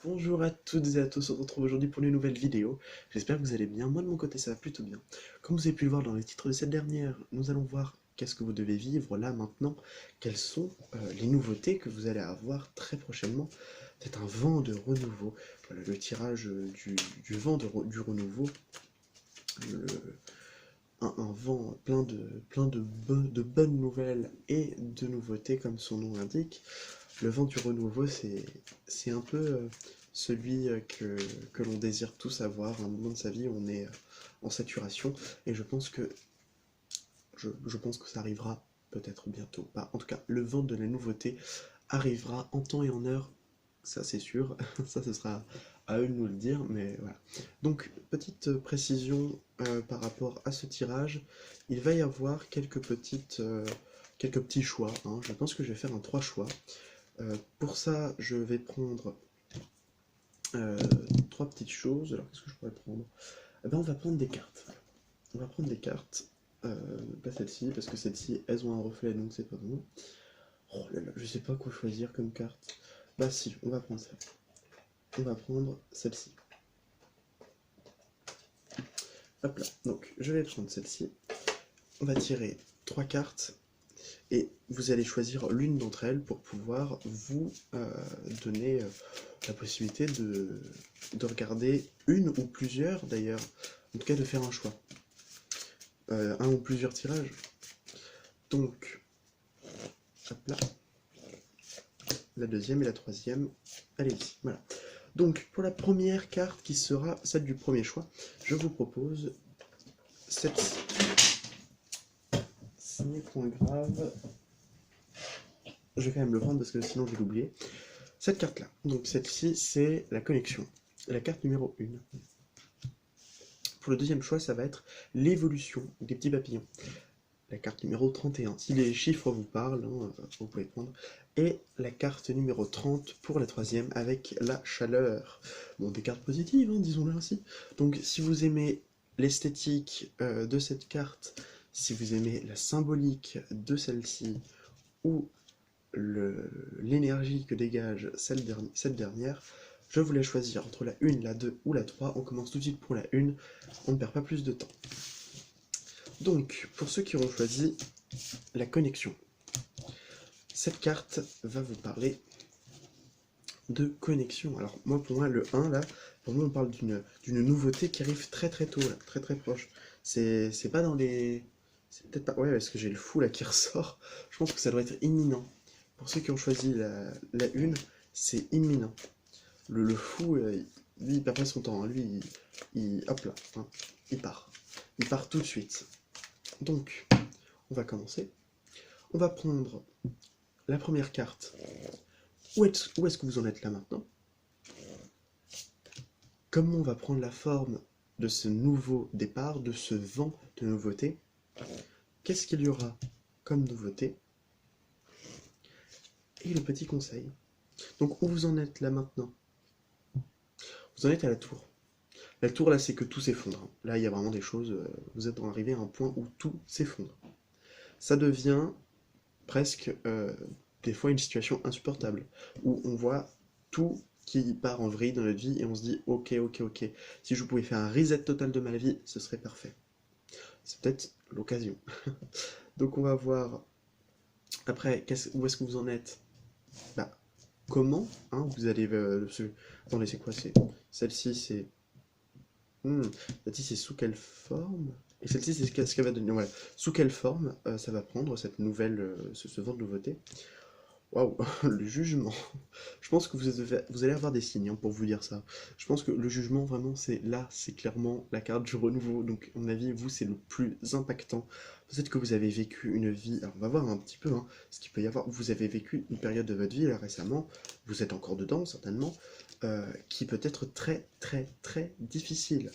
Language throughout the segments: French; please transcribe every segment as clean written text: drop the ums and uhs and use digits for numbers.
Bonjour à toutes et à tous, on se retrouve aujourd'hui pour une nouvelle vidéo. J'espère que vous allez bien, moi de mon côté ça va plutôt bien. Comme vous avez pu le voir dans les titres de cette dernière, nous allons voir qu'est-ce que vous devez vivre là maintenant, quelles sont les nouveautés que vous allez avoir très prochainement. C'est un vent de renouveau, voilà le tirage du vent du renouveau, le- un vent de bonnes nouvelles et de nouveautés comme son nom l'indique. Le vent du renouveau, c'est un peu celui que l'on désire tous avoir à un moment de sa vie où on est en saturation. Et je pense que ça arrivera peut-être bientôt. Bah, en tout cas, le vent de la nouveauté arrivera en temps et en heure, ça c'est sûr. Ça, ce sera à eux de nous le dire, mais voilà. Donc, petite précision par rapport à ce tirage, il va y avoir quelques petits choix, hein. Je pense que je vais faire un 3 choix. Pour ça, je vais prendre euh, trois petites choses. Alors, qu'est-ce que je pourrais prendre? Eh ben, on va prendre des cartes. On va prendre des cartes. Pas celle-ci, parce que celles-ci, elles ont un reflet, donc c'est pas bon. Oh là là, je sais pas quoi choisir comme carte. Bah si, on va prendre ça. On va prendre celle-ci. Hop là. Donc, je vais prendre celle-ci. On va tirer trois cartes. Et vous allez choisir l'une d'entre elles pour pouvoir vous donner la possibilité de regarder une ou plusieurs d'ailleurs, en tout cas de faire un choix, un ou plusieurs tirages. Donc, hop là, la deuxième et la troisième, allez ici, voilà. Donc, pour la première carte qui sera celle du premier choix, je vous propose celle-ci. Ce n'est point grave, je vais quand même le prendre parce que sinon je vais l'oublier. Cette carte-là, donc celle-ci, c'est la connexion, la carte numéro 1. Pour le deuxième choix, ça va être l'évolution des petits papillons. La carte numéro 31. Si les chiffres vous parlent, hein, vous pouvez prendre. Et la carte numéro 30 pour la troisième avec la chaleur. Bon, des cartes positives, hein, disons-le ainsi. Donc, si vous aimez l'esthétique de cette carte, si vous aimez la symbolique de celle-ci, ou l'énergie que dégage cette dernière, je voulais choisir entre la 1, la 2 ou la 3. On commence tout de suite pour la 1, on ne perd pas plus de temps. Donc, pour ceux qui auront choisi la connexion, cette carte va vous parler de connexion. Alors, moi, pour moi, le 1, là, pour moi, on parle d'une nouveauté qui arrive très très tôt, là, très très proche. C'est pas dans les... C'est peut-être pas... Ouais, parce que j'ai le fou, là, qui ressort. Je pense que ça doit être imminent. Pour ceux qui ont choisi la 1, c'est imminent. Le fou, lui, il perd pas son temps, hein. Lui, hop là, hein, il part. Il part tout de suite. Donc, on va commencer. On va prendre la première carte. Où est-ce que vous en êtes là maintenant? Comment va prendre la forme de ce nouveau départ, de ce vent de nouveauté? Qu'est-ce qu'il y aura comme nouveauté? Et le petit conseil. Donc, où vous en êtes là maintenant? Vous en êtes à la tour. La tour, là, c'est que tout s'effondre. Là, il y a vraiment des choses... vous êtes arrivé à un point où tout s'effondre. Ça devient presque, des fois, une situation insupportable, où on voit tout qui part en vrille dans notre vie et on se dit ok, ok, ok, si je pouvais faire un reset total de ma vie, ce serait parfait. C'est peut-être l'occasion. Donc on va voir après où est-ce que vous en êtes. Bah, comment hein, vous allez attendez, c'est quoi? C'est celle-ci, c'est celle-ci, c'est sous quelle forme? Et celle-ci, c'est ce qu'elle va donner. Voilà. Sous quelle forme ça va prendre cette nouvelle, ce vent de nouveauté? Waouh, le jugement. Je pense que vous allez avoir des signes hein, pour vous dire ça. Je pense que le jugement, vraiment, c'est là, c'est clairement la carte du renouveau. Donc, à mon avis, vous, c'est le plus impactant. Peut-être que vous avez vécu une vie. Alors, on va voir un petit peu hein, ce qu'il peut y avoir. Vous avez vécu une période de votre vie là récemment. Vous êtes encore dedans, certainement. Qui peut être très, très, très difficile.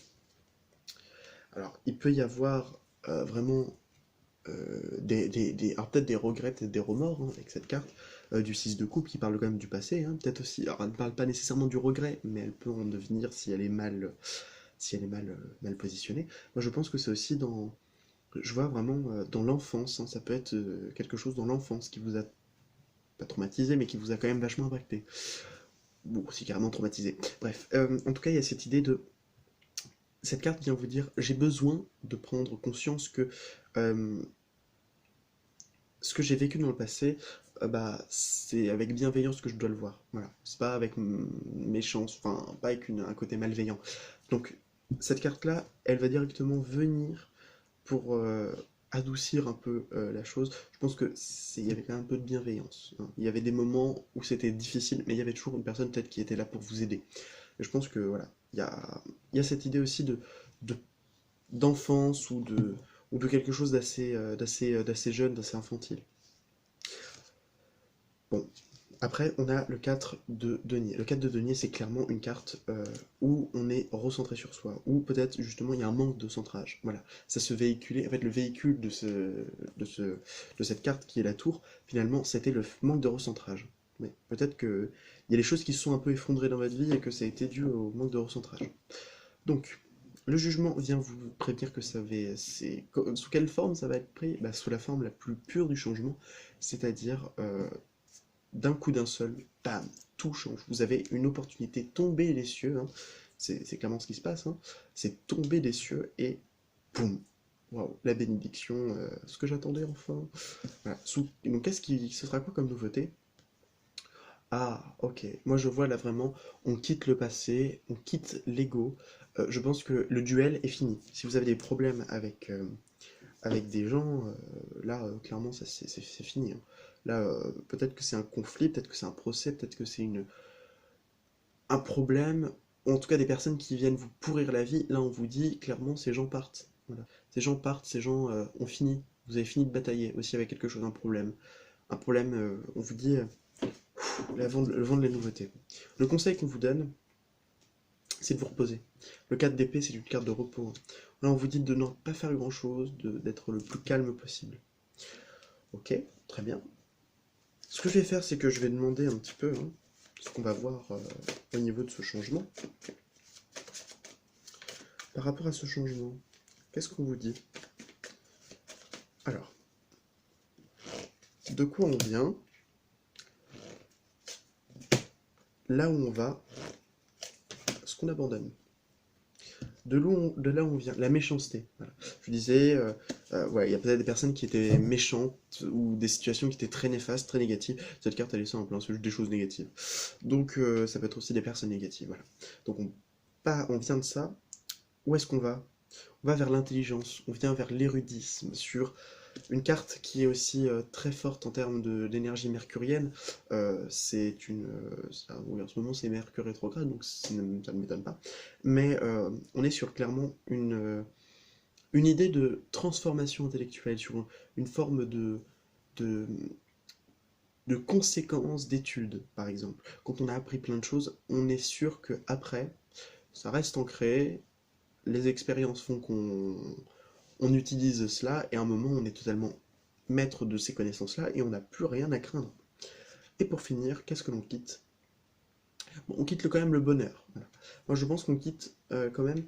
Alors, il peut y avoir vraiment alors peut-être des regrets, peut-être des remords hein, avec cette carte du 6 de coupe qui parle quand même du passé, hein, peut-être aussi. Alors elle ne parle pas nécessairement du regret, mais elle peut en devenir si elle est mal positionnée. Moi je pense que c'est aussi je vois vraiment dans l'enfance, hein, ça peut être quelque chose dans l'enfance qui vous a pas traumatisé, mais qui vous a quand même vachement impacté. Bon, c'est carrément traumatisé. Bref, en tout cas, il y a cette idée de... Cette carte vient vous dire, j'ai besoin de prendre conscience que euh, ce que j'ai vécu dans le passé, bah, c'est avec bienveillance que je dois le voir. Voilà. C'est pas avec méchance, enfin, pas avec un côté malveillant. Donc, cette carte-là, elle va directement venir pour adoucir un peu la chose. Je pense que il y avait quand même un peu de bienveillance, hein. Il y avait des moments où c'était difficile, mais il y avait toujours une personne peut-être qui était là pour vous aider. Et je pense que voilà, il y a cette idée aussi de- d'enfance ou de quelque chose d'assez jeune, d'assez infantile. Bon, après, on a le 4 de denier. Le 4 de denier, c'est clairement une carte où on est recentré sur soi, où peut-être justement il y a un manque de centrage. Voilà, ça se véhiculait. En fait, le véhicule de cette carte qui est la tour, finalement, c'était le manque de recentrage. Mais peut-être qu'il y a des choses qui se sont un peu effondrées dans votre vie et que ça a été dû au manque de recentrage. Donc, le jugement vient vous prévenir que sous quelle forme ça va être pris? Bah, sous la forme la plus pure du changement, c'est-à-dire d'un coup d'un seul, bam, tout change. Vous avez une opportunité tomber les cieux, hein. C'est clairement ce qui se passe, hein. C'est tomber des cieux et boum. Waouh, la bénédiction, ce que j'attendais enfin. Voilà. Donc ce sera quoi comme nouveauté? Ah, ok. Moi je vois là vraiment, on quitte le passé, on quitte l'ego. Je pense que le duel est fini. Si vous avez des problèmes avec des gens, là, clairement, c'est fini, hein. Là, peut-être que c'est un conflit, peut-être que c'est un procès, peut-être que c'est un problème, ou en tout cas des personnes qui viennent vous pourrir la vie. Là, on vous dit clairement, ces gens partent. Voilà. Ces gens partent, ces gens ont fini. Vous avez fini de batailler aussi avec quelque chose, un problème. Un problème, on vous dit, le vent de la nouveauté. Le conseil qu'on vous donne, c'est de vous reposer. Le 4 d'épée, c'est une carte de repos. Là, on vous dit de ne pas faire grand-chose, d'être le plus calme possible. Ok, très bien. Ce que je vais faire, c'est que je vais demander un petit peu ce qu'on va voir au niveau de ce changement. Par rapport à ce changement, qu'est-ce qu'on vous dit? Alors, de quoi on vient? Là où on va, ce qu'on abandonne. De là où on vient, la méchanceté. Voilà. Je disais, ouais, il y a peut-être des personnes qui étaient méchantes ou des situations qui étaient très néfastes, très négatives. Cette carte, elle est simple, hein, c'est juste des choses négatives. Donc, ça peut être aussi des personnes négatives. Voilà. Donc, on vient de ça. Où est-ce qu'on va? On va vers l'intelligence, on vient vers l'érudisme, sur une carte qui est aussi très forte en termes d'énergie mercurienne. Oui, en ce moment c'est Mercure rétrograde, donc ça ne m'étonne pas. Mais on est sur clairement une idée de transformation intellectuelle, sur une forme de, de conséquences d'études, par exemple. Quand on a appris plein de choses, on est sûr que après, ça reste ancré, les expériences font qu'on utilise cela, et à un moment, on est totalement maître de ces connaissances-là, et on n'a plus rien à craindre. Et pour finir, qu'est-ce que l'on quitte? Bon, on quitte quand même le bonheur. Voilà. Moi, je pense qu'on quitte quand même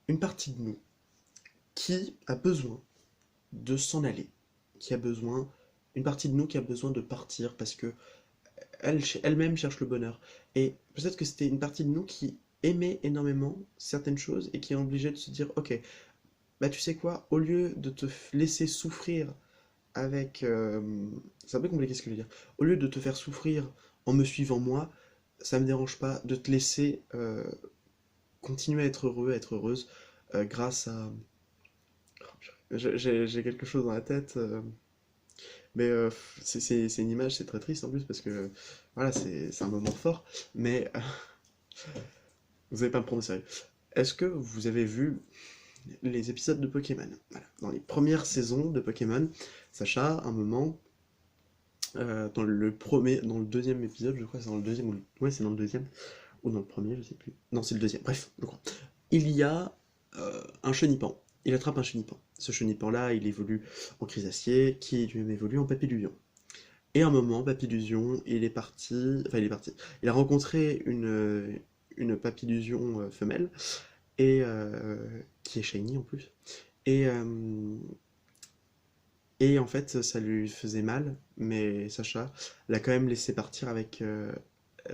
une partie de nous qui a besoin de s'en aller, qui a besoin, une partie de nous qui a besoin de partir parce que elle-même cherche le bonheur. Et peut-être que c'était une partie de nous qui aimait énormément certaines choses et qui est obligée de se dire, ok, bah tu sais quoi, au lieu de te laisser souffrir avec... c'est un peu compliqué ce que je veux dire. Au lieu de te faire souffrir en me suivant moi, ça me dérange pas de te laisser continuer à être heureux, à être heureuse, grâce à... J'ai quelque chose dans la tête, mais c'est une image, c'est très triste en plus, parce que voilà, c'est un moment fort, mais vous n'allez pas me prendre au sérieux. Est-ce que vous avez vu les épisodes de Pokémon? Voilà. Dans les premières saisons de Pokémon, Sacha, à un moment, dans le deuxième épisode, je crois, c'est dans le deuxième, ouais, c'est dans le deuxième, ou dans le premier, je sais plus. Non, c'est le deuxième, bref, je crois. Il y a un chenipan. Il attrape un chenipan. Ce chenipan-là, il évolue en chrysacier, qui lui-même évolue en papillusion. Et à un moment, Papillusion, il est parti, enfin il est parti. Il a rencontré une papillusion femelle, et qui est shiny en plus. Et, euh, et en fait, ça lui faisait mal, mais Sacha l'a quand même laissé partir avec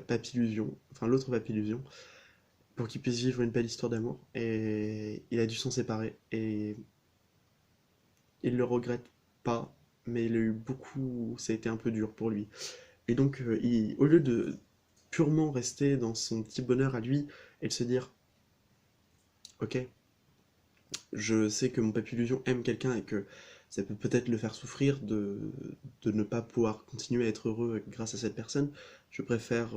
papillusion, enfin l'autre papillusion, pour qu'il puisse vivre une belle histoire d'amour. Et il a dû s'en séparer. Et il le regrette pas, mais il a eu beaucoup. Ça a été un peu dur pour lui. Et donc, au lieu de purement rester dans son petit bonheur à lui et de se dire, ok, je sais que mon papillusion aime quelqu'un et que ça peut peut-être le faire souffrir de ne pas pouvoir continuer à être heureux grâce à cette personne, je préfère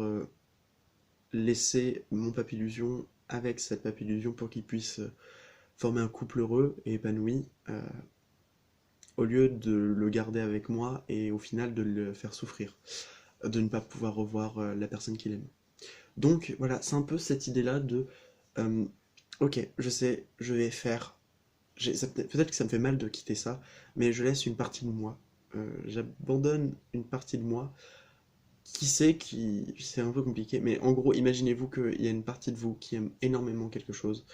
laisser mon papillusion avec cette papillusion pour qu'il puisse former un couple heureux et épanoui, au lieu de le garder avec moi et au final de le faire souffrir, de ne pas pouvoir revoir la personne qu'il aime. Donc voilà, c'est un peu cette idée-là de euh, ok, je sais, je vais faire. Peut-être que ça me fait mal de quitter ça, mais je laisse une partie de moi. J'abandonne une partie de moi. Qui sait qui. C'est un peu compliqué, mais en gros, imaginez-vous qu'il y a une partie de vous qui aime énormément quelque chose,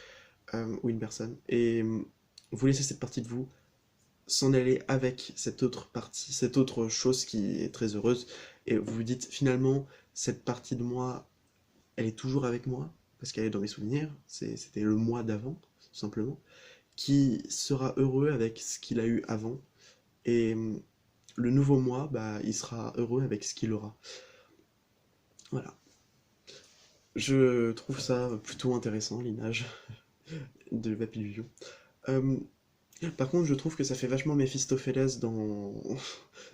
ou une personne, et vous laissez cette partie de vous s'en aller avec cette autre partie, cette autre chose qui est très heureuse, et vous vous dites finalement, cette partie de moi, elle est toujours avec moi, parce qu'elle est dans mes souvenirs, c'était le moi d'avant, tout simplement, qui sera heureux avec ce qu'il a eu avant, et le nouveau moi, bah, il sera heureux avec ce qu'il aura. Voilà. Je trouve ça plutôt intéressant, l'image de Papillusion. Euh, Par contre, je trouve que ça fait vachement Méphistophélès dans...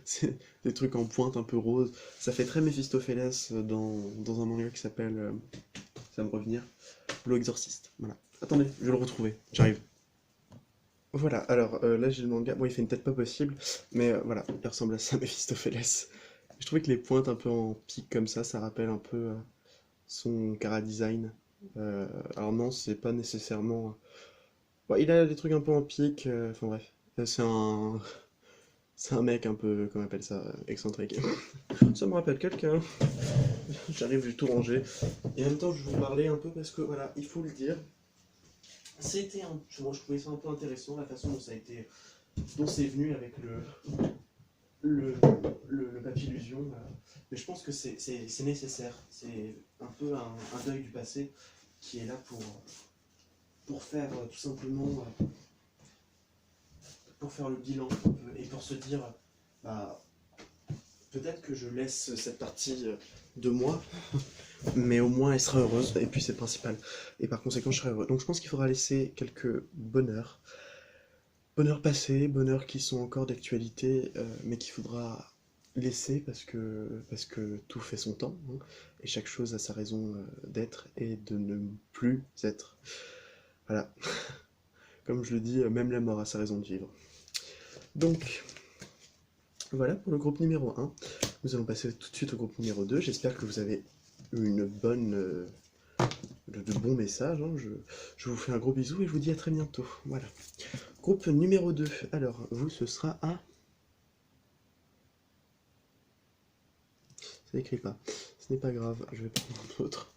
C'est des trucs en pointe un peu rose. Ça fait très Méphistophélès dans un manga qui s'appelle... ça va me revenir. L'eau exorciste. Voilà. Attendez, je vais le retrouver. J'arrive. Voilà, alors là j'ai le manga. Bon, il fait une tête pas possible, mais voilà, il ressemble à ça, Méphistophélès. Je trouvais que les pointes un peu en pique comme ça rappelle un peu son chara-design. Alors non, c'est pas nécessairement... Bon, il a des trucs un peu en pique, enfin bref. C'est un... C'est un mec un peu, comment on appelle ça, excentrique. Ça me rappelle quelqu'un. J'arrive du tout ranger. Et en même temps, je vais vous parler un peu parce que, voilà, il faut le dire. C'était un... Moi, je trouvais ça un peu intéressant, la façon dont ça a été... dont c'est venu avec le, le papillusion. Voilà. Mais je pense que c'est nécessaire. C'est un peu un deuil du passé qui est là pour faire tout simplement pour faire le bilan un peu, et pour se dire bah, peut-être que je laisse cette partie de moi, mais au moins elle sera heureuse, et puis c'est le principal. Et par conséquent, je serai heureux. Donc je pense qu'il faudra laisser quelques bonheurs. Bonheurs passés, bonheurs qui sont encore d'actualité, mais qu'il faudra laisser parce que tout fait son temps, hein, et chaque chose a sa raison d'être et de ne plus être. Voilà. Comme je le dis, même la mort a sa raison de vivre. Donc, voilà pour le groupe numéro 1. Nous allons passer tout de suite au groupe numéro 2. J'espère que vous avez eu une bonne, de bons messages, hein. Je vous fais un gros bisou et je vous dis à très bientôt. Voilà. Groupe numéro 2. Alors, vous, ce sera à... Ça écrit pas. Ce n'est pas grave, je vais prendre un autre.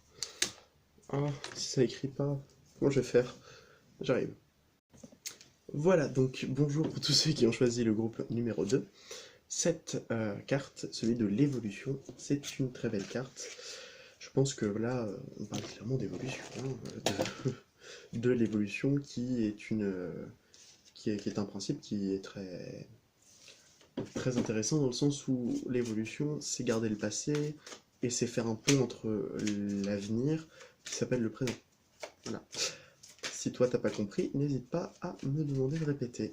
Ah, si ça écrit pas, comment je vais faire? J'arrive. Voilà, donc bonjour pour tous ceux qui ont choisi le groupe numéro 2. Cette carte, celui de l'évolution, c'est une très belle carte. Je pense que là, on parle clairement d'évolution, hein, de l'évolution qui est qui est un principe qui est très intéressant dans le sens où l'évolution, c'est garder le passé et c'est faire un pont entre l'avenir qui s'appelle le présent. Voilà. Si toi t'as pas compris, n'hésite pas à me demander de répéter.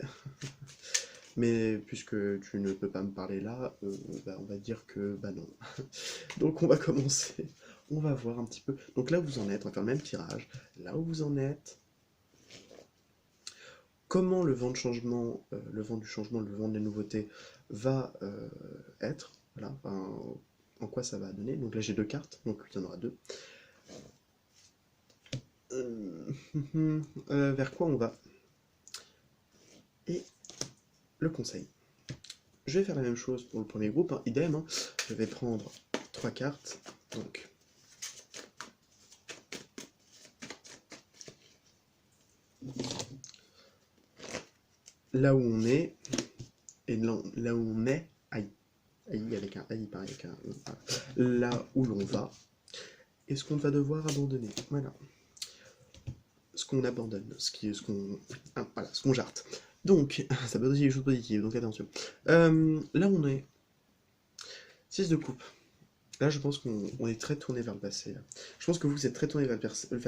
Mais puisque tu ne peux pas me parler là, bah, on va dire que bah non. Donc on va commencer. On va voir un petit peu. Donc là où vous en êtes, on va faire le même tirage. Là où vous en êtes, comment le vent de changement, le vent du changement, le vent de la nouveauté va être. Voilà, enfin, en quoi ça va donner. Donc là j'ai deux cartes, donc il y en aura deux. Vers quoi on va? Et le conseil. Je vais faire la même chose pour le premier groupe, hein, idem. Hein. Je vais prendre trois cartes. Donc, là où on est, et là où on est, aïe, aïe avec un aïe, pareil avec un, là où l'on va, et ce qu'on va devoir abandonner. Voilà. Ce qu'on abandonne, voilà, ce qu'on jarte. Donc, ça peut être aussi des choses positives, donc attention. Là, on est 6 de coupe. Là, je pense qu'on est très tourné vers le passé. Là. Je pense que vous êtes très tourné vers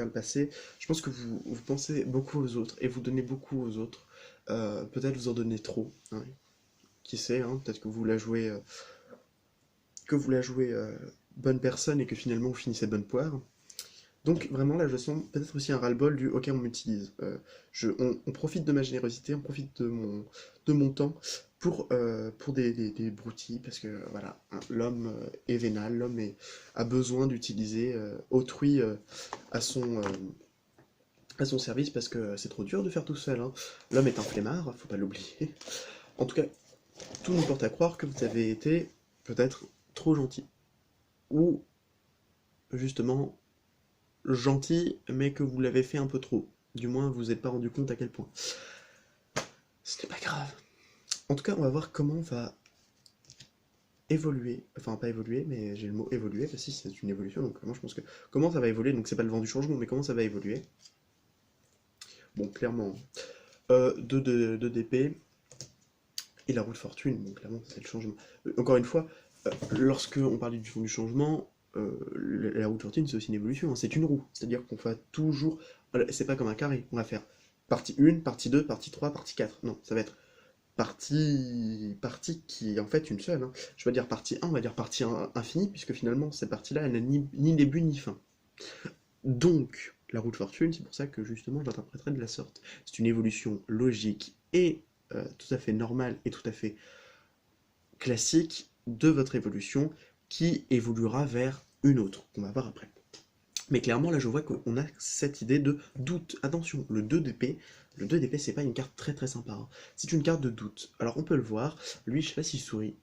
le passé. Je pense que vous pensez beaucoup aux autres et vous donnez beaucoup aux autres. Peut-être vous en donnez trop. Hein. Qui sait, hein, peut-être que vous la jouez bonne personne et que finalement vous finissez bonne poire. Donc vraiment là je sens peut-être aussi un ras-le-bol du ok on m'utilise. On profite de ma générosité, on profite de mon temps pour des broutilles parce que voilà, hein, l'homme est vénal, a besoin d'utiliser autrui à son service parce que c'est trop dur de faire tout seul. Hein. L'homme est un flemmard, faut pas l'oublier. En tout cas, tout nous porte à croire que vous avez été peut-être trop gentil. Ou justement gentil, mais que vous l'avez fait un peu trop. Du moins, vous n'êtes pas rendu compte à quel point. Ce n'est pas grave. En tout cas, on va voir comment va évoluer. Enfin, pas évoluer, mais j'ai le mot évoluer, parce que si c'est une évolution, donc moi je pense que... Comment ça va évoluer, donc c'est pas le vent du changement, mais comment ça va évoluer. Bon, clairement, 2 d'épée, et la roue de fortune, bon, clairement, c'est le changement. Encore une fois, lorsque on parle du fond du changement, la roue de fortune, c'est aussi une évolution, hein, c'est une roue. C'est-à-dire qu'on va toujours... C'est pas comme un carré, on va faire partie 1, partie 2, partie 3, partie 4. Non, ça va être partie qui est en fait une seule. Hein. Je vais dire partie 1, on va dire partie infinie, puisque finalement, cette partie-là, elle n'a ni début ni fin. Donc, la roue de fortune, c'est pour ça que justement, je l'interpréterai de la sorte. C'est une évolution logique et tout à fait normale et tout à fait classique de votre évolution qui évoluera vers une autre, qu'on va voir après. Mais clairement, là, je vois qu'on a cette idée de doute. Attention, le 2 d'épée, c'est pas une carte très très sympa. Hein. C'est une carte de doute. Alors, on peut le voir. Lui, je sais pas s'il sourit.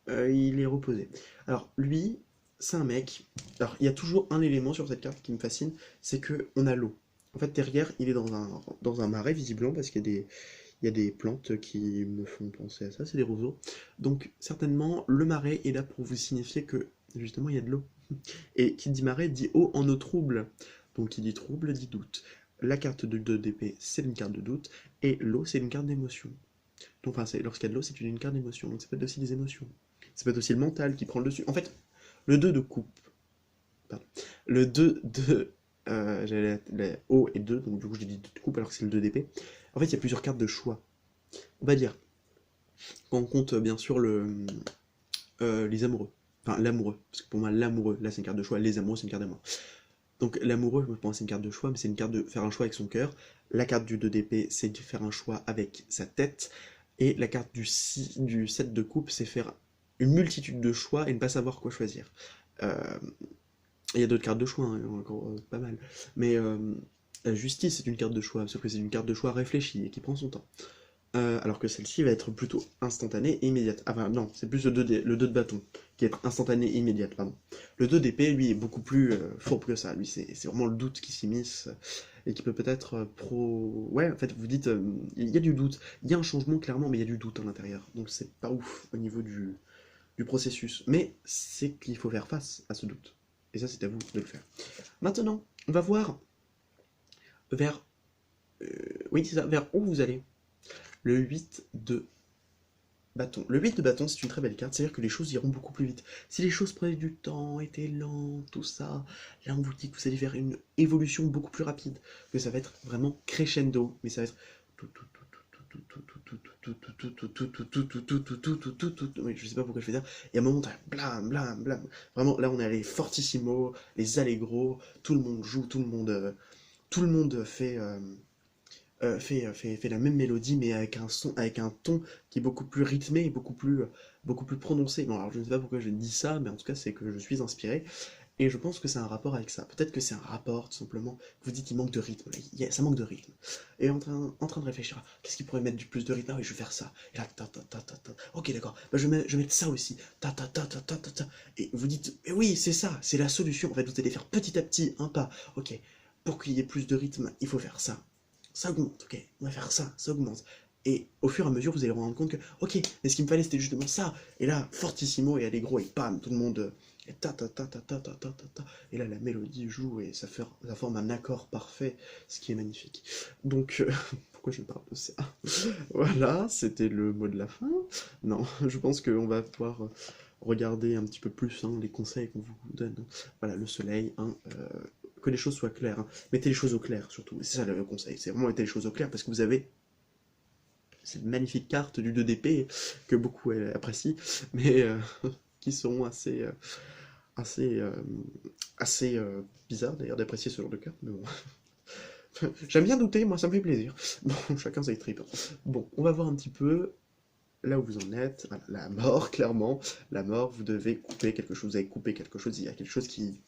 Il est reposé. Alors, lui, c'est un mec. Alors, il y a toujours un élément sur cette carte qui me fascine, c'est que on a l'eau. En fait, derrière, il est dans un marais, visiblement, parce qu'il y a des plantes qui me font penser à ça, c'est des roseaux. Donc, certainement, le marais est là pour vous signifier que, justement, il y a de l'eau. Et qui dit marais dit eau en eau trouble. Donc qui dit trouble dit doute. La carte de 2 d'épée, c'est une carte de doute, et l'eau, c'est une carte d'émotion. Donc, enfin, lorsqu'il y a de l'eau, c'est une carte d'émotion. Donc ça peut être aussi des émotions. Ça peut être aussi le mental qui prend le dessus. En fait, le 2 de coupe. Pardon. Le 2 de. J'avais la eau et 2, donc du coup j'ai dit 2 de coupe alors que c'est le 2 d'épée. En fait, il y a plusieurs cartes de choix. On va dire, quand on compte bien sûr les amoureux. Enfin, l'amoureux. Parce que pour moi, l'amoureux, là c'est une carte de choix. Les amoureux, c'est une carte d'amour. Donc l'amoureux, je pense c'est une carte de choix, mais c'est une carte de faire un choix avec son cœur. La carte du 2 d'épée, c'est de faire un choix avec sa tête. Et la carte du 7 de coupe, c'est faire une multitude de choix et ne pas savoir quoi choisir. Il y a d'autres cartes de choix, hein, encore pas mal. Mais la justice, c'est une carte de choix, sauf que c'est une carte de choix réfléchie et qui prend son temps. Alors que celle-ci va être plutôt instantanée et immédiate. Ah ben non, c'est plus le 2 de bâton, qui est instantané et immédiate, pardon. Le 2 d'épée, lui, est beaucoup plus fourbe que ça. Lui, c'est vraiment le doute qui s'immisce et qui peut peut-être Ouais, en fait, vous dites, il y a du doute. Il y a un changement, clairement, mais il y a du doute à l'intérieur. Donc c'est pas ouf au niveau du processus. Mais c'est qu'il faut faire face à ce doute. Et ça, c'est à vous de le faire. Maintenant, on va voir vers... oui, c'est ça, vers où vous allez. Le 8 de bâton. Le 8 de bâton, c'est une très belle carte, c'est-à-dire que les choses iront beaucoup plus vite. Si les choses prenaient du temps, étaient lentes, tout ça, là on vous dit que vous allez vers une évolution beaucoup plus rapide, que ça va être vraiment crescendo, mais ça va être... Oui, je sais pas pourquoi je fais ça. Et à un moment, t'as blam, blam, blam. Vraiment, là on est allé fortissimo, les allegro, tout le monde joue, tout le monde fait la même mélodie, mais avec un ton qui est beaucoup plus rythmé et beaucoup plus prononcé. Bon, alors je ne sais pas pourquoi je dis ça, mais en tout cas, c'est que je suis inspiré. Et je pense que c'est un rapport avec ça. Peut-être que c'est un rapport, tout simplement. Vous dites qu'il manque de rythme. Ça manque de rythme. Et en train de réfléchir à qu'est-ce qui pourrait mettre du plus de rythme. Ah oui, je vais faire ça. Et là, ta ta ta ta ta. Ok, d'accord. Bah, je vais mettre ça aussi. Ta ta ta ta ta ta ta. Et vous dites, mais oui, c'est ça, c'est la solution. En fait, vous allez faire petit à petit un pas. Ok, pour qu'il y ait plus de rythme, il faut faire ça. Ça augmente, ok, on va faire ça augmente. Et au fur et à mesure, vous allez vous rendre compte que, ok, mais ce qu'il me fallait, c'était justement ça. Et là, fortissimo et allegro, et pam, tout le monde Et ta ta ta ta ta ta ta ta ta. Et là, la mélodie joue et ça forme un accord parfait, ce qui est magnifique. Donc, pourquoi je parle de ça? Voilà, c'était le mot de la fin. Non, je pense qu'on va pouvoir regarder un petit peu plus hein, les conseils qu'on vous donne. Voilà, le soleil, hein, que les choses soient claires. Hein. Mettez les choses au clair, surtout. C'est ça le conseil, c'est vraiment mettre les choses au clair parce que vous avez cette magnifique carte du 2 d'épée que beaucoup apprécient, mais qui sont assez, euh, assez bizarres d'ailleurs d'apprécier ce genre de carte. Mais bon. J'aime bien douter, moi ça me fait plaisir. Bon, chacun ses tripes. Bon, on va voir un petit peu là où vous en êtes. Voilà, la mort, clairement. La mort, vous devez couper quelque chose. Vous avez coupé quelque chose. Il y a quelque chose qui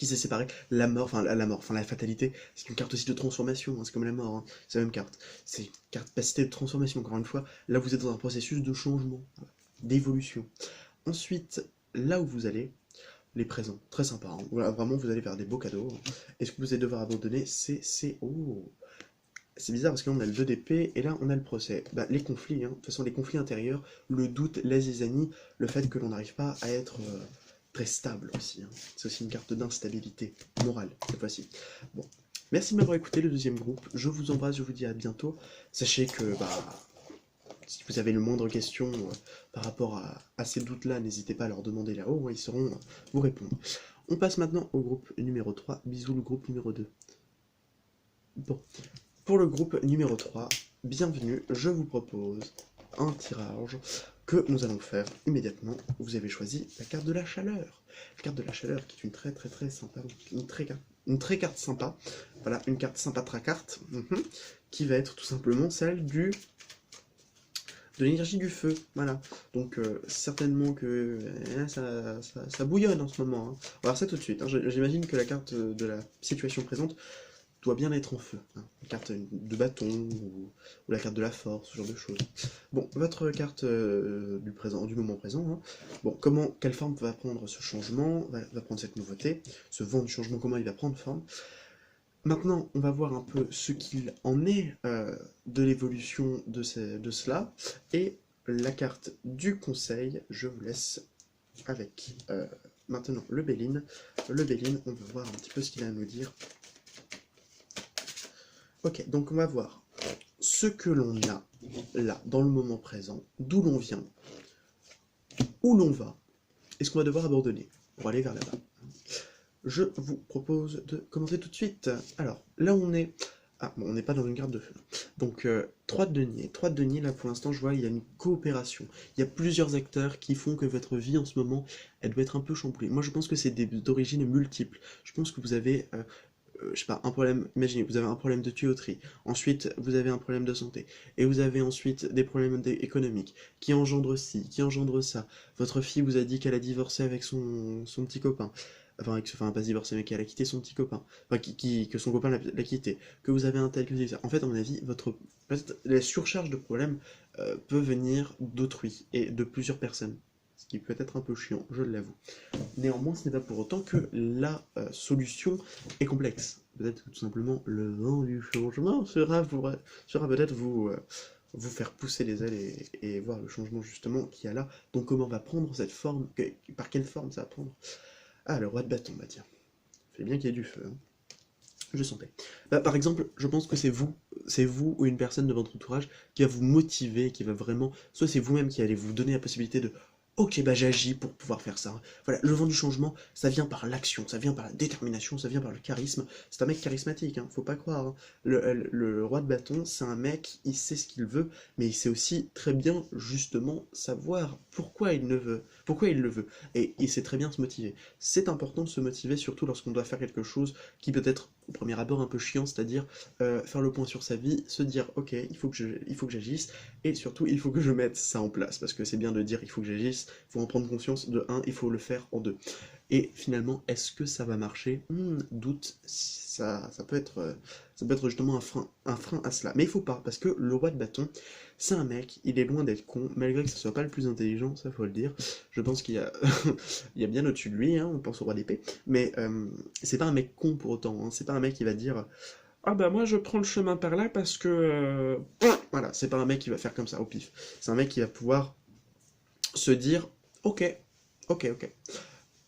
s'est séparé. La mort, la mort, enfin la fatalité, c'est une carte aussi de transformation. Hein, c'est comme la mort, hein, c'est la même carte. C'est une carte capacité de transformation. Encore une fois, là vous êtes dans un processus de changement, voilà, d'évolution. Ensuite, là où vous allez, les présents, très sympa. Hein. Voilà, vraiment, vous allez faire des beaux cadeaux. Et ce que vous allez devoir abandonner, oh, c'est bizarre parce que là on a le 2 d'épée et là on a le procès. Bah, les conflits, hein. De toute façon les conflits intérieurs, le doute, la zizanie, le fait que l'on n'arrive pas à être très stable aussi. Hein. C'est aussi une carte d'instabilité morale cette fois-ci. Bon, merci de m'avoir écouté le deuxième groupe. Je vous embrasse, je vous dis à bientôt. Sachez que si vous avez le moindre question par rapport à ces doutes-là, n'hésitez pas à leur demander là-haut, hein, ils sauront vous répondre. On passe maintenant au groupe numéro 3. Bisous le groupe numéro 2. Bon, pour le groupe numéro 3, bienvenue, je vous propose un tirage que nous allons faire immédiatement. Vous avez choisi la carte de la chaleur. La carte de la chaleur qui est une très sympa, une très carte sympa. Voilà, une carte sympa carte, qui va être tout simplement celle de l'énergie du feu, voilà. Donc certainement que ça bouillonne en ce moment. Hein. On va voir ça tout de suite. Hein. J'imagine que la carte de la situation présente doit bien être en feu. Hein. Une carte de bâton ou la carte de la force, ce genre de choses. Bon, votre carte du moment présent. Hein. Bon, quelle forme va prendre ce changement, va prendre cette nouveauté, ce vent du changement, comment il va prendre forme. Maintenant, on va voir un peu ce qu'il en est de l'évolution de cela. Et la carte du conseil, je vous laisse avec maintenant le Béline. Le Béline, on va voir un petit peu ce qu'il a à nous dire. Ok, donc on va voir ce que l'on a là, dans le moment présent, d'où l'on vient, où l'on va, et ce qu'on va devoir abandonner pour aller vers là-bas. Je vous propose de commencer tout de suite. Alors, là on est... Ah, bon, on n'est pas dans une carte de feu. Donc, 3 de denier. 3 de denier, là pour l'instant, je vois, il y a une coopération. Il y a plusieurs acteurs qui font que votre vie en ce moment, elle doit être un peu chamboulée. Moi, je pense que c'est d'origine multiple. Je pense que vous avez... je sais pas, un problème, imaginez, vous avez un problème de tuyauterie, ensuite vous avez un problème de santé, et vous avez ensuite des problèmes économiques, qui engendrent ci, qui engendrent ça. Votre fille vous a dit qu'elle a divorcé avec son petit copain, enfin pas divorcé, mais qu'elle a quitté son petit copain, enfin que son copain l'a quitté, que vous avez un tel, que vous avez ça. En fait, à mon avis, la surcharge de problèmes peut venir d'autrui, et de plusieurs personnes. Ce qui peut être un peu chiant, je l'avoue. Néanmoins, ce n'est pas pour autant que la solution est complexe. Peut-être que tout simplement le vent du changement sera peut-être vous faire pousser les ailes et voir le changement justement qu'il y a là. Donc comment va prendre cette forme, par quelle forme ça va prendre? Ah, le roi de bâton, bah tiens. Fait bien qu'il y ait du feu. Hein. Je sentais. Bah, par exemple, je pense que c'est vous ou une personne de votre entourage qui va vous motiver, qui va vraiment, soit c'est vous-même qui allez vous donner la possibilité de ok, bah j'agis pour pouvoir faire ça. Voilà, le vent du changement, ça vient par l'action, ça vient par la détermination, ça vient par le charisme. C'est un mec charismatique, hein, faut pas croire. Hein. Le roi de bâton, c'est un mec, il sait ce qu'il veut, mais il sait aussi très bien, justement, savoir pourquoi il le veut. Et il sait très bien se motiver. C'est important de se motiver, surtout lorsqu'on doit faire quelque chose qui peut être, au premier abord, un peu chiant, c'est-à-dire faire le point sur sa vie, se dire, ok, il faut que j'agisse, et surtout, il faut que je mette ça en place, parce que c'est bien de dire, il faut que j'agisse, il faut en prendre conscience, de 1, il faut le faire en 2. Et finalement, est-ce que ça va marcher? Doute, ça peut être justement un frein à cela. Mais il faut pas, parce que le roi de bâton, c'est un mec, il est loin d'être con, malgré que ce soit pas le plus intelligent, ça faut le dire. Je pense qu'il y a, il y a bien au-dessus de lui, hein, on pense au roi d'épée, mais c'est pas un mec con pour autant, hein, c'est pas un mec qui va dire ah bah moi je prends le chemin par là parce que... Voilà, c'est pas un mec qui va faire comme ça au pif. C'est un mec qui va pouvoir se dire ok, ok, ok.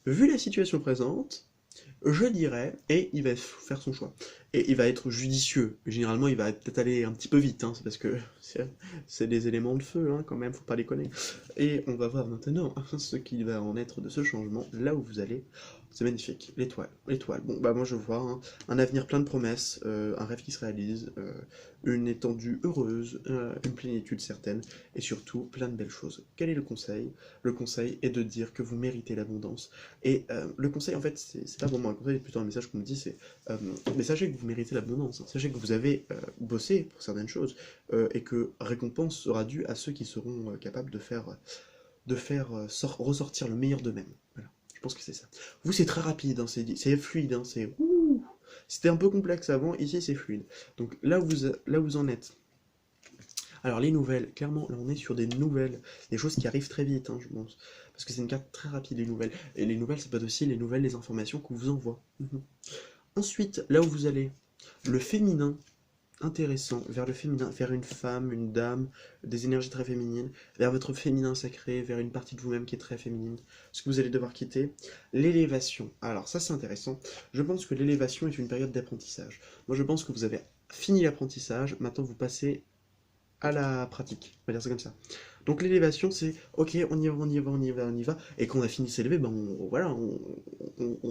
vu la situation présente, je dirais, et il va faire son choix. Et il va être judicieux. Généralement, il va peut-être aller un petit peu vite, hein, c'est parce que c'est des éléments de feu, hein, quand même, faut pas déconner. Et on va voir maintenant ce qui va en être de ce changement, là où vous allez. C'est magnifique, l'étoile, l'étoile. Bon, bah moi je vois hein, un avenir plein de promesses, un rêve qui se réalise, une étendue heureuse, une plénitude certaine, et surtout plein de belles choses. Quel est le conseil? Le conseil est de dire que vous méritez l'abondance. Et le conseil, en fait, c'est pas vraiment un conseil, c'est plutôt un message qu'on me dit, c'est mais sachez que vous méritez l'abondance, hein. Sachez que vous avez bossé pour certaines choses, et que récompense sera due à ceux qui seront capables de faire ressortir le meilleur d'eux-mêmes. Voilà, je pense que c'est ça. Vous, c'est très rapide, hein, c'est fluide, hein, c'est ouh. C'était un peu complexe avant, ici c'est fluide. Donc là où vous en êtes. Alors les nouvelles, clairement, là on est sur des nouvelles, des choses qui arrivent très vite, hein, je pense. Parce que c'est une carte très rapide, les nouvelles. Et les nouvelles, ça peut être aussi les nouvelles, les informations qu'on vous envoie. Ensuite, là où vous allez, le féminin, intéressant, vers le féminin, vers une femme, une dame, des énergies très féminines, vers votre féminin sacré, vers une partie de vous-même qui est très féminine, ce que vous allez devoir quitter. L'élévation. Alors ça c'est intéressant. Je pense que l'élévation est une période d'apprentissage. Moi je pense que vous avez fini l'apprentissage, maintenant vous passez à la pratique, on va dire ça comme ça. Donc l'élévation, c'est ok, on y va, on y va, on y va, on y va, et quand on a fini de s'élever, ben voilà,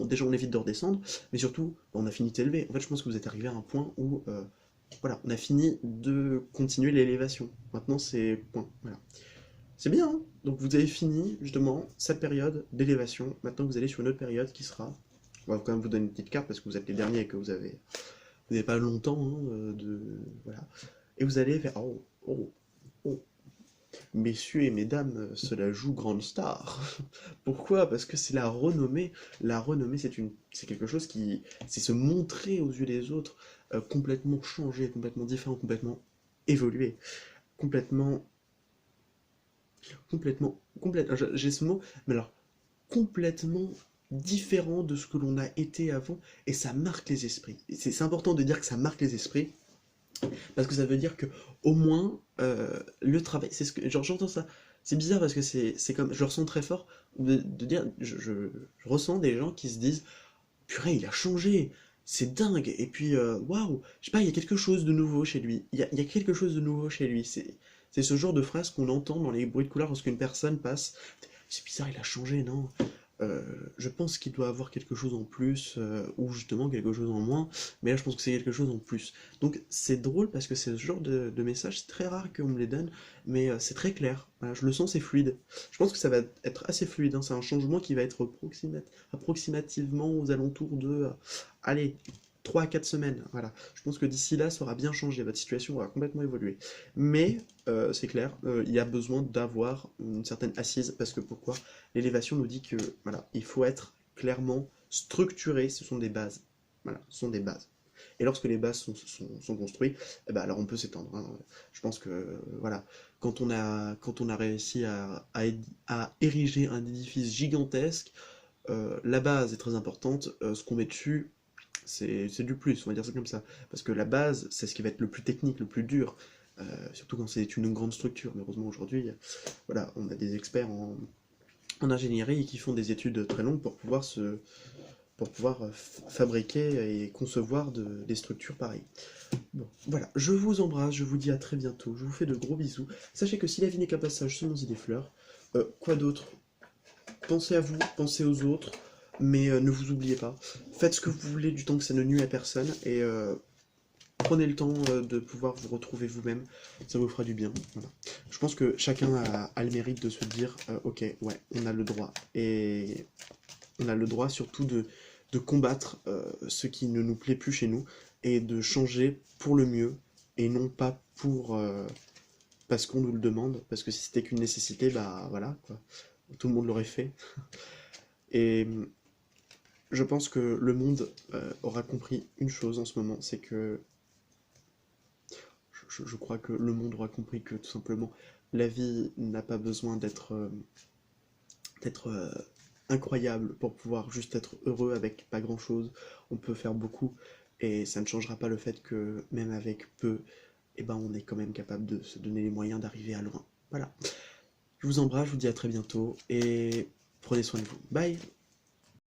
déjà on évite de redescendre, mais surtout, ben, on a fini de s'élever. En fait, je pense que vous êtes arrivé à un point où, voilà, on a fini de continuer l'élévation. Maintenant, c'est point, voilà. C'est bien, hein. Donc vous avez fini justement cette période d'élévation. Maintenant, vous allez sur une autre période qui sera. On va quand même vous donner une petite carte parce que vous êtes les derniers et que vous n'avez pas longtemps hein, voilà. Et vous allez vers oh, oh, oh, messieurs et mesdames, cela joue grande star. Pourquoi? Parce que c'est la renommée. La renommée, c'est quelque chose qui, c'est se montrer aux yeux des autres, complètement changé, complètement différent, complètement évolué, complètement, j'ai ce mot, mais alors complètement différent de ce que l'on a été avant, et ça marque les esprits. C'est important de dire que ça marque les esprits, parce que ça veut dire que au moins le travail, c'est ce que genre j'entends ça. C'est bizarre parce que c'est comme je le ressens très fort de dire je ressens des gens qui se disent purée il a changé, c'est dingue et puis waouh, je sais pas il y a quelque chose de nouveau chez lui. Il y a quelque chose de nouveau chez lui. C'est ce genre de phrase qu'on entend dans les bruits de couloir lorsqu'une personne passe. C'est bizarre, il a changé, non? Je pense qu'il doit avoir quelque chose en plus, ou justement quelque chose en moins, mais là je pense que c'est quelque chose en plus. Donc c'est drôle parce que c'est ce genre de message, c'est très rare qu'on me les donne, mais c'est très clair. Voilà, je le sens, c'est fluide. Je pense que ça va être assez fluide, hein. C'est un changement qui va être approximativement aux alentours de, allez, 3 à 4 semaines. Voilà. Je pense que d'ici là, ça aura bien changé, votre situation aura complètement évolué. Mais c'est clair, il y a besoin d'avoir une certaine assise, parce que pourquoi? L'élévation nous dit que voilà, il faut être clairement structuré, ce sont des bases. Voilà, ce sont des bases. Et lorsque les bases sont construites, eh ben alors on peut s'étendre, hein. Je pense que voilà, quand on a réussi à ériger un édifice gigantesque, la base est très importante, ce qu'on met dessus, c'est du plus, on va dire ça comme ça. Parce que la base, c'est ce qui va être le plus technique, le plus dur, surtout quand c'est une grande structure. Mais heureusement aujourd'hui, voilà, on a des experts en ingénierie qui font des études très longues pour pouvoir fabriquer et concevoir des structures pareilles. Bon, voilà, je vous embrasse, je vous dis à très bientôt, je vous fais de gros bisous. Sachez que si la vie n'est qu'un passage, semons-y des fleurs. Quoi d'autre? Pensez à vous, pensez aux autres, mais ne vous oubliez pas. Faites ce que vous voulez du temps que ça ne nuit à personne, et prenez le temps de pouvoir vous retrouver vous-même, ça vous fera du bien. Voilà. Je pense que chacun a le mérite de se dire, ok, ouais, on a le droit, et on a le droit surtout de combattre ce qui ne nous plaît plus chez nous, et de changer pour le mieux, et non pas parce qu'on nous le demande, parce que si c'était qu'une nécessité, bah voilà, quoi. Tout le monde l'aurait fait. Et je pense que le monde aura compris une chose en ce moment, c'est que je crois que le monde aura compris que tout simplement la vie n'a pas besoin d'être incroyable pour pouvoir juste être heureux avec pas grand chose. On peut faire beaucoup et ça ne changera pas le fait que même avec peu, eh ben on est quand même capable de se donner les moyens d'arriver à loin. Voilà. Je vous embrasse, je vous dis à très bientôt et prenez soin de vous. Bye!